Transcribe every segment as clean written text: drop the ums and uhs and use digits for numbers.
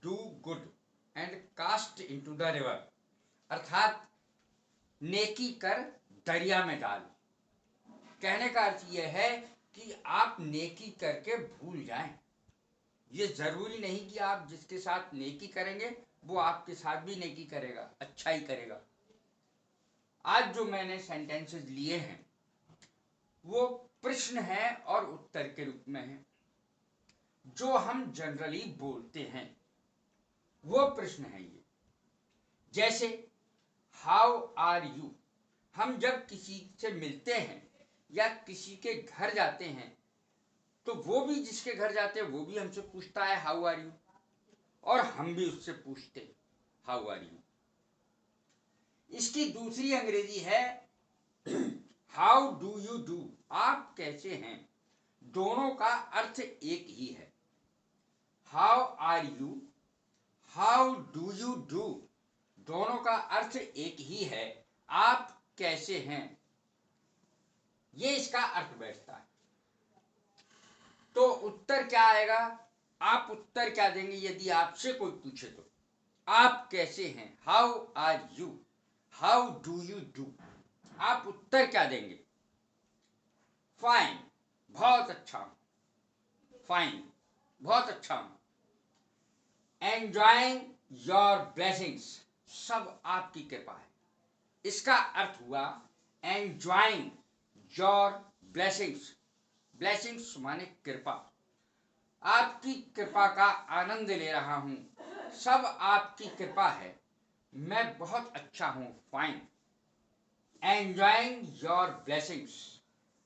Do good and cast into the river, अर्थात नेकी कर दरिया में डाल। कहने का अर्थ यह है कि आप नेकी करके भूल जाएं। ये जरूरी नहीं कि आप जिसके साथ नेकी करेंगे वो आपके साथ भी नेकी करेगा, अच्छा ही करेगा। आज जो मैंने सेंटेंसेस लिए हैं वो प्रश्न है और उत्तर के रूप में है। जो हम जनरली बोलते हैं वो प्रश्न है ये। जैसे हाउ आर यू, हम जब किसी से मिलते हैं या किसी के घर जाते हैं तो वो भी जिसके घर जाते हैं वो भी हमसे पूछता है हाउ आर यू, और हम भी उससे पूछते हाउ आर यू। इसकी दूसरी अंग्रेजी है हाउ डू यू डू, आप कैसे हैं। दोनों का अर्थ एक ही है। How are you, how do you do, दोनों का अर्थ एक ही है, आप कैसे हैं। ये इसका अर्थ बैठता है। तो उत्तर क्या आएगा, आप उत्तर क्या देंगे यदि आपसे कोई पूछे तो आप कैसे हैं, how are you, how do you do, आप उत्तर क्या देंगे। फाइन, बहुत अच्छा हूं, फाइन, बहुत अच्छा हूं। एंजॉयिंग योर ब्लेसिंग्स, सब आपकी कृपा है। इसका अर्थ हुआ एंजॉयिंग योर ब्लेसिंग्स, ब्लेसिंग्स माने कृपा, आपकी कृपा का आनंद ले रहा हूं, सब आपकी कृपा है, मैं बहुत अच्छा हूं, फाइन। एंजॉयिंग योर ब्लेसिंग्स,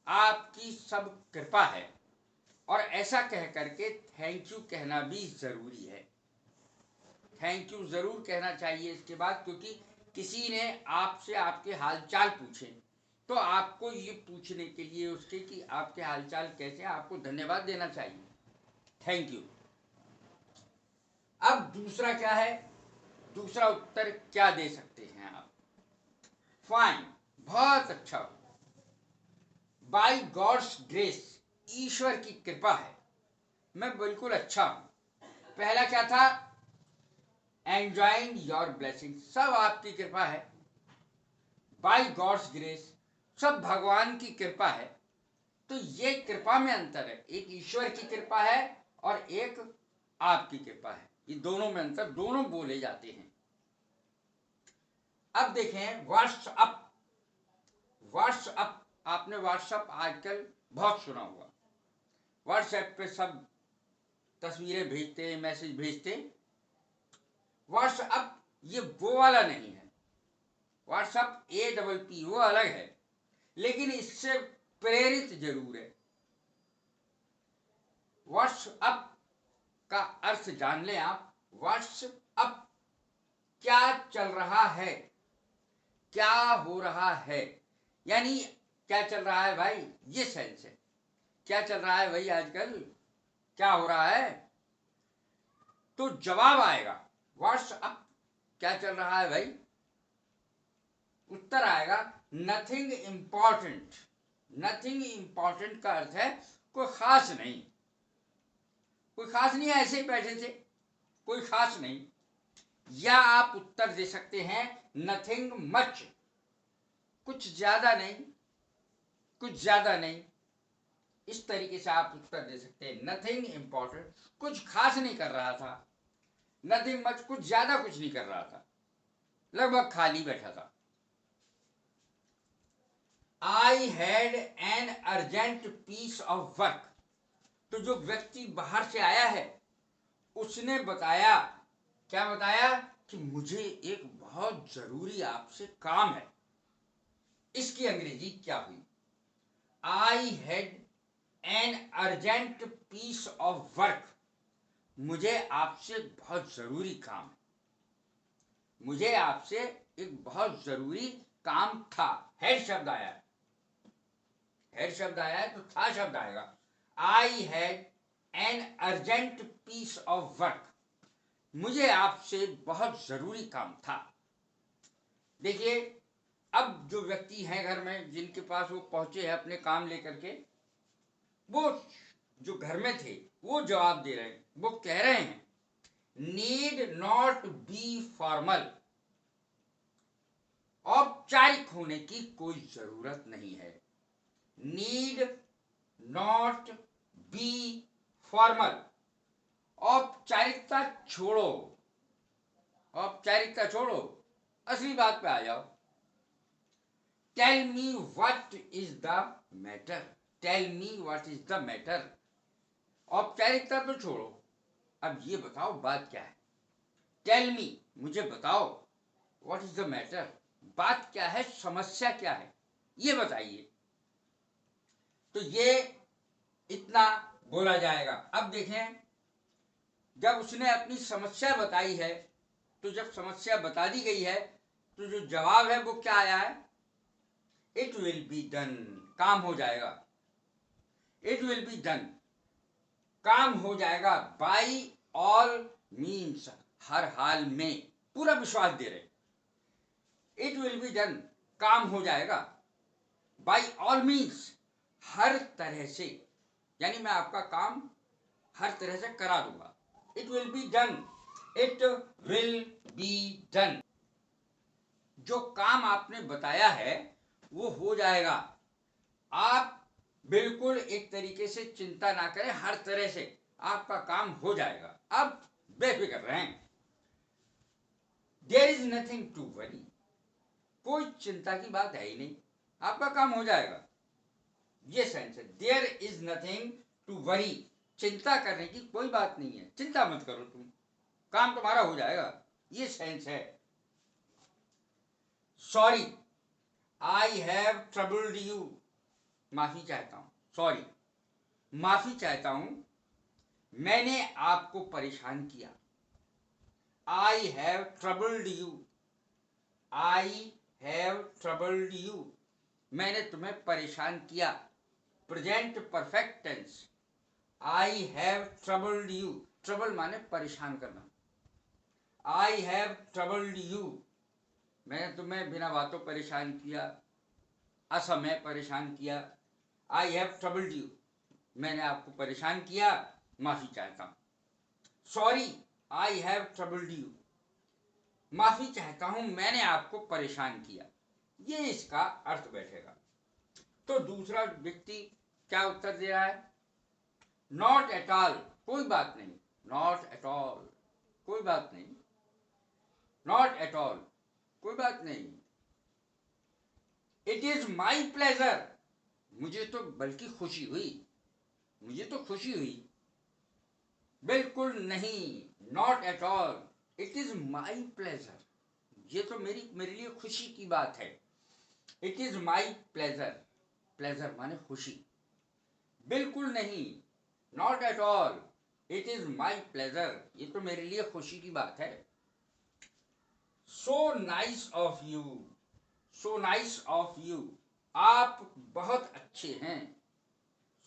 आपकी सब कृपा है। और ऐसा कह करके थैंक यू कहना भी जरूरी है। थैंक यू जरूर कहना चाहिए इसके बाद, क्योंकि किसी ने आपसे आपके हालचाल पूछे तो आपको ये पूछने के लिए उसके कि आपके हालचाल कैसे हैं, आपको धन्यवाद देना चाहिए, थैंक यू। अब दूसरा क्या है, दूसरा उत्तर क्या दे सकते हैं आप। फाइन, बहुत अच्छा, बाय गॉड्स ग्रेस, ईश्वर की कृपा है, मैं बिल्कुल अच्छा हूं। पहला क्या था, एंजॉयिंग योर ब्लेसिंग, सब आपकी कृपा है। बाय गॉड्स ग्रेस, सब भगवान की कृपा है। तो ये कृपा में अंतर है, एक ईश्वर की कृपा है और एक आपकी कृपा है, ये दोनों में अंतर, दोनों बोले जाते हैं। अब देखें व्हाट्सअप, व्हाट्सअप, आपने व्हाट्सअप आजकल बहुत सुना हुआ। व्हाट्सएप पे सब तस्वीरें भेजते हैं, मैसेज भेजते हैं। व्हाट्सअप ये वो वाला नहीं है, व्हाट्सअप APP वो अलग है, लेकिन इससे प्रेरित जरूर है। व्हाट्सअप का अर्थ जान लें आप। व्हाट्सअप, क्या चल रहा है, क्या हो रहा है, यानी क्या चल रहा है भाई, ये सेंस है। क्या चल रहा है भाई आजकल, क्या हो रहा है, तो जवाब आएगा व्हाट्सअप, क्या चल रहा है भाई। उत्तर आएगा नथिंग इंपॉर्टेंट। नथिंग इंपॉर्टेंट का अर्थ है कोई खास नहीं, कोई खास नहीं, ऐसे ही बैठे थे, कोई खास नहीं। या आप उत्तर दे सकते हैं नथिंग मच, कुछ ज्यादा नहीं, कुछ ज्यादा नहीं, इस तरीके से आप उत्तर दे सकते हैं। नथिंग इंपॉर्टेंट, कुछ खास नहीं कर रहा था। नथिंग मच, कुछ ज्यादा कुछ नहीं कर रहा था, लगभग खाली बैठा था। I had an urgent piece of work, तो जो व्यक्ति बाहर से आया है उसने बताया, क्या बताया, कि मुझे एक बहुत जरूरी आपसे काम है। इसकी अंग्रेजी क्या हुई, I had an urgent piece of work, मुझे आपसे बहुत जरूरी काम है, मुझे आपसे एक बहुत जरूरी काम था। हेड शब्द आया है, हेड शब्द आया है तो था शब्द आएगा। I had an urgent piece of work, मुझे आपसे बहुत जरूरी काम था। देखिए, अब जो व्यक्ति हैं घर में जिनके पास वो पहुंचे हैं अपने काम लेकर के, वो जो घर में थे वो जवाब दे रहे हैं, वो कह रहे हैं, नीड नॉट बी फॉर्मल। औपचारिक होने की कोई जरूरत नहीं है। Need not be formal. औपचारिकता छोड़ो, औपचारिकता छोड़ो, असली बात पे आ जाओ। Tell me what is the matter. Tell me what is the matter. औपचारिकता तो छोड़ो, अब ये बताओ बात क्या है। टेल मी, मुझे बताओ। व्हाट इज द मैटर, बात क्या है, समस्या क्या है, ये बताइए। तो ये इतना बोला जाएगा। अब देखें, जब उसने अपनी समस्या बताई है, तो जब समस्या बता दी गई है, तो जो जवाब है वो क्या आया है? इट विल बी डन, काम हो जाएगा। इट विल बी डन, काम हो जाएगा। बाई ऑल मीन्स, हर हाल में, पूरा विश्वास दे रहे। इट विल बी डन, काम हो जाएगा। बाई ऑल मीन्स, हर तरह से, यानी मैं आपका काम हर तरह से करा दूंगा। It will be done, it will be done. जो काम आपने बताया है वो हो जाएगा। आप बिल्कुल एक तरीके से चिंता ना करें, हर तरह से आपका काम हो जाएगा। अब बेफिक्र रहें। There is nothing to worry, कोई चिंता की बात है ही नहीं, आपका काम हो जाएगा। ये सेंस है। There is nothing to worry, चिंता करने की कोई बात नहीं है, चिंता मत करो तुम, काम तुम्हारा हो जाएगा, ये सेंस है। Sorry, I have troubled you, माफी चाहता हूं। सॉरी, माफी चाहता हूं, मैंने आपको परेशान किया। I have troubled you, I have troubled you, मैंने तुम्हें परेशान किया। Present perfect tense, I have troubled you, trouble माने परेशान करना। आई हैव ट्रबल्ड यू, मैंने तुम्हें बिना बातों परेशान किया, असमय परेशान किया। आई हैव ट्रबल्ड यू, मैंने आपको परेशान किया, माफी चाहता हूं। Sorry, I have troubled you, माफी चाहता हूं, मैंने आपको परेशान किया। ये इसका अर्थ बैठेगा। तो दूसरा व्यक्ति क्या उत्तर दे रहा है? नॉट एट ऑल, कोई बात नहीं। नॉट एट ऑल, कोई बात नहीं। नॉट एट ऑल, कोई बात नहीं। इट इज माई प्लेजर, मुझे तो बल्कि खुशी हुई, मुझे तो खुशी हुई। बिल्कुल नहीं, not at all, it is my pleasure, ये तो मेरे लिए खुशी की बात है। It is my pleasure, pleasure माने खुशी। बिल्कुल नहीं, not at all, it is my pleasure, ये तो मेरे लिए खुशी की बात है। So nice of you, so nice of you, आप बहुत अच्छे हैं।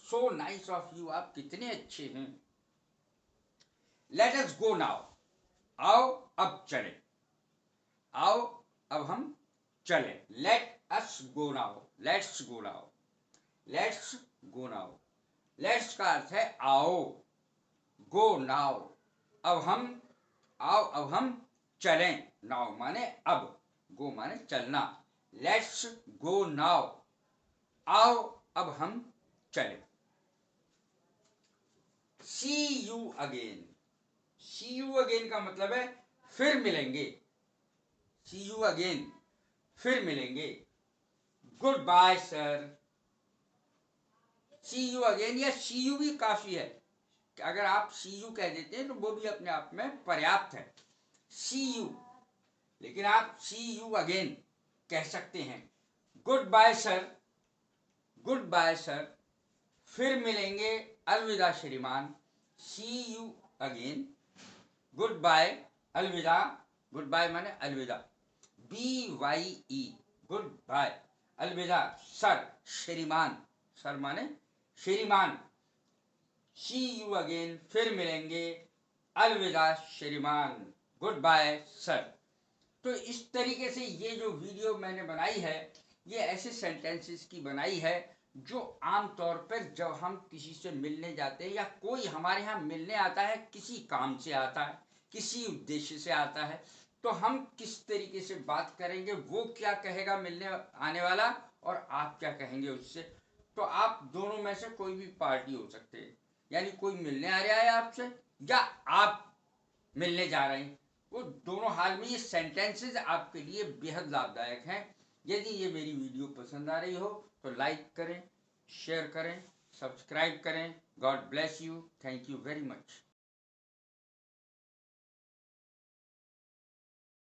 सो नाइस ऑफ यू, आप कितने अच्छे हैं। लेट अस गो नाउ, आओ अब चले, आओ अब हम चले। Let us go now, let's go now, let's go now. Let's का अर्थ है आओ, गो नाउ अब हम, आओ अब हम चलें। नाउ माने अब, गो माने चलना। लेट्स गो नाउ, आओ अब हम चले। See you again, see you again का मतलब है फिर मिलेंगे। सी यू अगेन, फिर मिलेंगे। Good bye sir, see you again या सी यू भी काफी है। अगर आप सी यू कह देते हैं तो वो भी अपने आप में पर्याप्त है। सी यू, लेकिन आप सी यू अगेन कह सकते हैं। Good bye sir, good bye sir, फिर मिलेंगे, अलविदा श्रीमान। See you again, good bye, अलविदा, गुड बाय माने अलविदा, BYE, गुड बाय, अलविदा सर, श्रीमान, सर माने श्रीमान। सी यू अगेन, फिर मिलेंगे, अलविदा श्रीमान, गुड बाय सर। तो इस तरीके से ये जो वीडियो मैंने बनाई है, ये ऐसे सेंटेंसेस की बनाई है जो आम तौर पर जब हम किसी से मिलने जाते हैं या कोई हमारे यहाँ मिलने आता है, किसी काम से आता है किसी उद्देश्य से आता है, तो हम किस तरीके से बात करेंगे, वो क्या कहेगा मिलने आने वाला और आप क्या कहेंगे उससे। तो आप दोनों में से कोई भी पार्टी हो सकते हैं, यानी कोई मिलने आ रहा है आपसे या आप मिलने जा रहे हैं, वो दोनों हाल में ये सेंटेंसेस आपके लिए बेहद लाभदायक हैं। यदि ये मेरी वीडियो पसंद आ रही हो तो लाइक करें, शेयर करें, सब्सक्राइब करें। God bless you. Thank you very much.